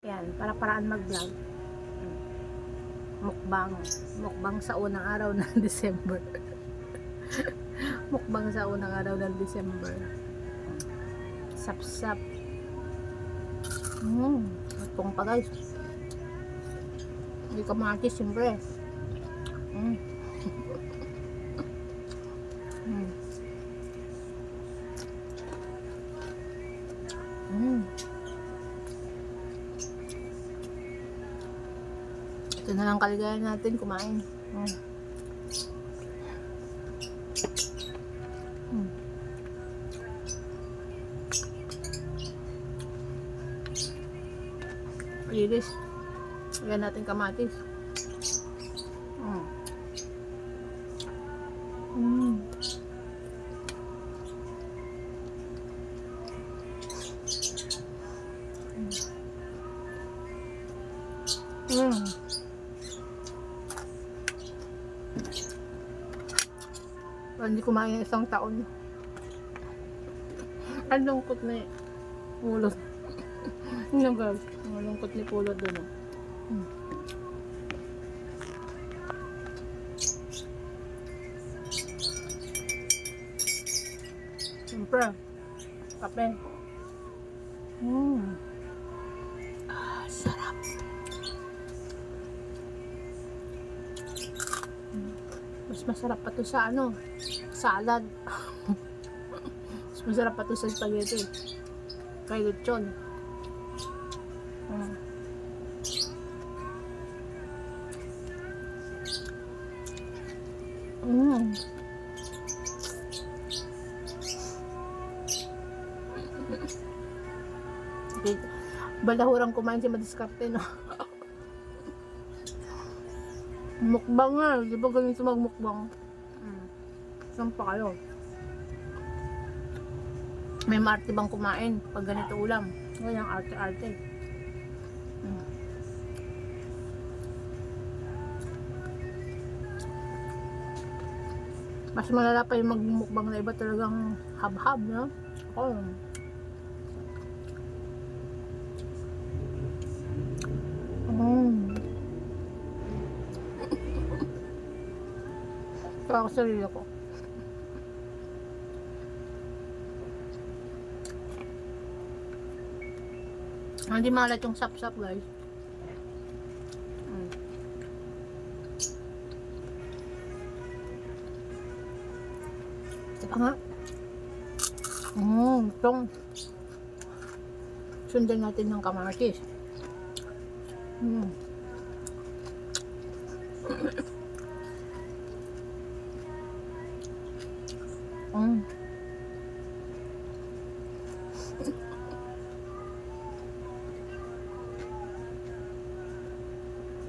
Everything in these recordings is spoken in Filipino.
Yan, para-paraan mag-vlog. Mukbang. Mukbang sa unang araw ng December. Mukbang sa unang araw ng December. Sap-sap. Itong pa guys. Hindi kamatis, siyempre. Mm. Mm. Mm. Ito na lang kaligayan natin kumain. Lilis. Lagyan natin kamatis. Hindi kumain ng isang taon. Ang lungkot na pulot. Ang lungkot ni pulot doon. Siyempre, kape. Sarap. Mas masarap pa to sa salad. Mas masarap pa to sa spaghetti. Kay lechon. Okay. Balahurang kumain si Madiskarte, no? Mukbang nga. Di ba ganito magmukbang? Saan pa kayo? May maarte bang kumain pag ganito ulam? Ganyan arte-arte. Mas malala pa yung magmukbang na iba, talagang hab-hab, no? Oh. Kaya ako sarili ko. Hindi malat yung sap-sap, guys. Ito pa nga. Itong sundan natin ng kamatis.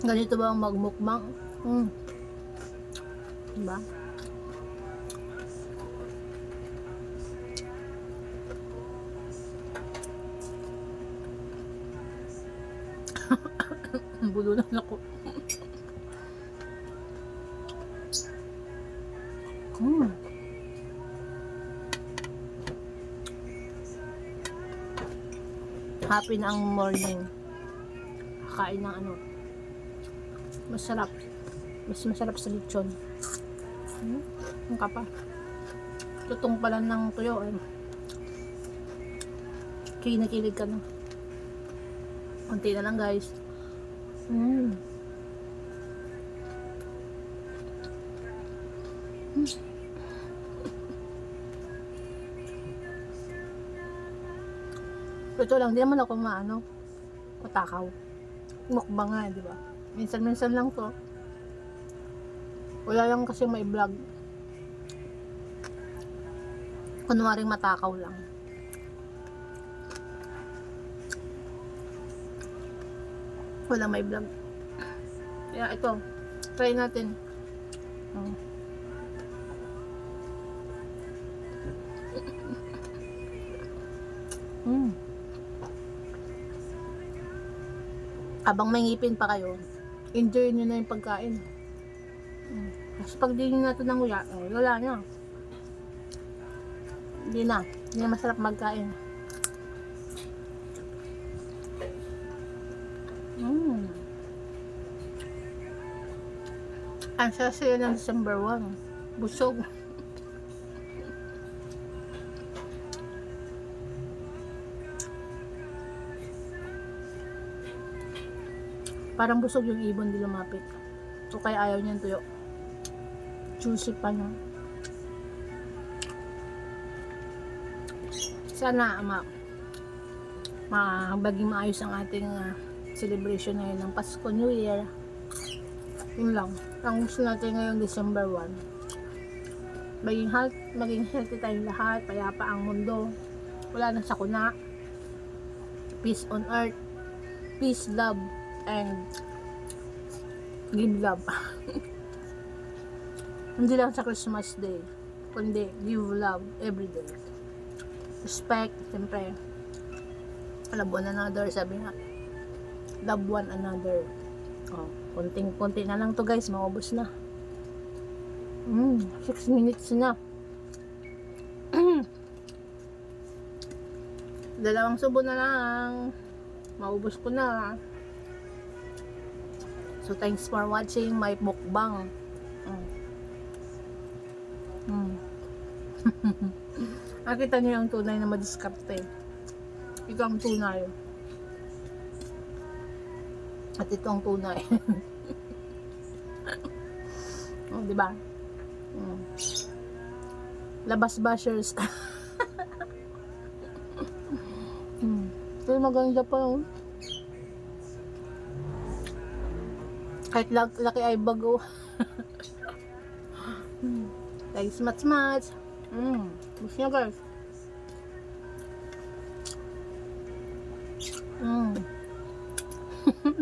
Ganito ba ang magmukbang? Diba? Bulunan ako. Happy na ang morning. Kakain ng masarap. Mas masarap sa lechon. Ang kapa. Tutong pala ng tuyo. Kinikilig ka na. Kunti na lang, guys. Ito lang, di naman ako matakaw. Mukbang nga, di ba? Minsan-minsan lang to. Wala lang kasi may vlog. Kunwaring matakaw lang. Wala may vlog. Kaya ito, try natin. Abang may ngipin pa kayo, enjoy nyo na yung pagkain. Kasi pag di nyo na ito nanguya, wala na. Hindi na masarap magkain. Ang sasaya ng December 1. Busog. Parang busog yung ibon di lumapit. So kaya ayaw niyang tuyo. Juicy pa niya. Sana maging maayos ang ating celebration ngayon ng Pasko, New Year. Yun lang. Ang gusto natin ngayong December 1. Maging healthy tayong lahat. Payapa ang mundo. Wala nang sakuna. Peace on earth. Peace, love, and give love. Hindi lang sa Christmas Day, kundi give love every day. Respect, siyempre. Love one another, sabi nga. Love one another. Oh, konting-konti na lang to guys, maubos na. 6 minutes na. Dalawang subo na lang. Maubos ko na. So, thanks for watching my mukbang. Nakita niyo yung tunay na madiskarte. Ito ang tunay. At ito ang tunay. Oh, diba? Labas bashers. Pero maganda pa yun. Kahit laki ay bago. Guys, match. Gusto nyo guys.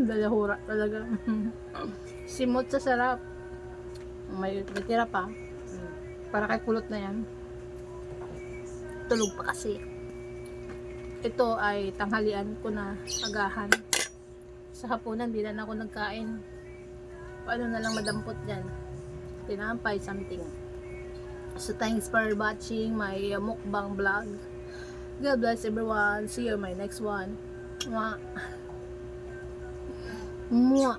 Dalahura talaga. Simot sa sarap. May tira pa. Para kay kulot na yan. Tulog pa kasi. Ito ay tanghalian ko na agahan. Sa hapunan, di na ako nagkain. Paano na lang madampot yan? Tinampay something. So thanks for watching my mukbang vlog. God bless everyone. See you in my next one. Mwah. Mwah.